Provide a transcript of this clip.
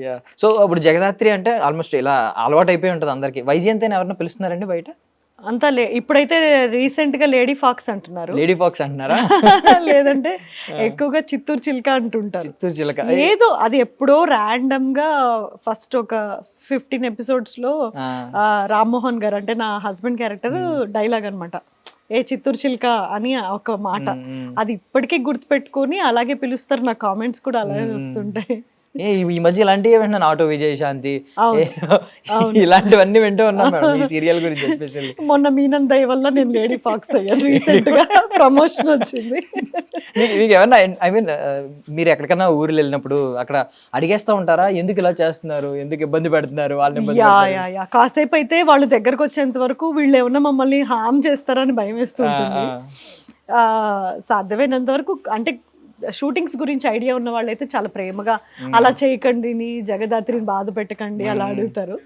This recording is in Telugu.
యాహ్! సో, ఇప్పుడు జగదాత్రి అంటే ఆల్‌మోస్ట్ ఇలా అలవాటయిపోయి ఉంటది అందరికి. వైజయంతిని ఎవరైనా పిలుస్తున్నారండి బయట? అంతా ఇప్పుడైతే రీసెంట్‌గా లేడీ ఫాక్స్ అంటున్నారు. లేడీ ఫాక్స్ అంటున్నారా? లేదంటే ఆ! ఎక్కువగా చిత్తూరు చిలుక అంటుంటారు. చిత్తూరు చిలక. ఏదో అది ఎప్పుడో ర్యాండమ్‌గా ఫస్ట్ ఒక 15 ఎపిసోడ్స్‌లో ఆ! రామ్మోహన్ గారు అంటే నా హస్బెండ్ క్యారెక్టర్ డైలాగ్ అన్నమాట. ఏ చిత్తూరు చిలుక అని ఒక మాట. హ్మ్. హ్మ్. అది ఇప్పటికీ గుర్తుపెట్టుకొని అలాగే పిలుస్తారు. నా కామెంట్స్ కూడా అలాగే హ్మ్. వస్తుంటాయి. ఈ మధ్య ఇలాంటియే వింటున్నాను. 'ఆటో విజయశాంతి' ఏ అవును. అవును. ఇలాంటివన్నీ వింటూ ఉన్నాం మేడం ఈ సీరియల్ గురించి ఎస్పెషల్లీ. మొన్న మీనన్ దయ వల్ల నేను లేడీ ఫాక్స్ అయ్యాను రీసెంట్‌గా ప్రమోషన్ వచ్చింది. మీకేమన్నా ఐ మీన్ మీరు ఎక్కడికన్నా ఊర్లెళ్ళినప్పుడు అక్కడ అడిగేస్తా ఉంటారా? ఎందుకు ఇలా చేస్తున్నారు? ఎందుకు ఇబ్బంది పెడుతున్నారు? వాళ్ళని ఇబ్బంది పెడతారు? యాహ్! కాసేపయితే వాళ్ళు దగ్గరకొచ్చేంత వరకు వీళ్ళేమన్నా మమ్మల్ని హార్మ్ చేస్తారని భయమేస్తూ ఆ! ఉంటుంది. ఆ! సాధ్యమైనంత వరకు అంటే షూటింగ్స్ గురించి ఐడియా ఉన్న వాళ్ళైతే చాలా ప్రేమగా హ్మ్. అలా చేయకండి, నీ జగదాత్రిని బాధ పెట్టకండి హ్మ్. అలా హ్మ్. అడుగుతారు.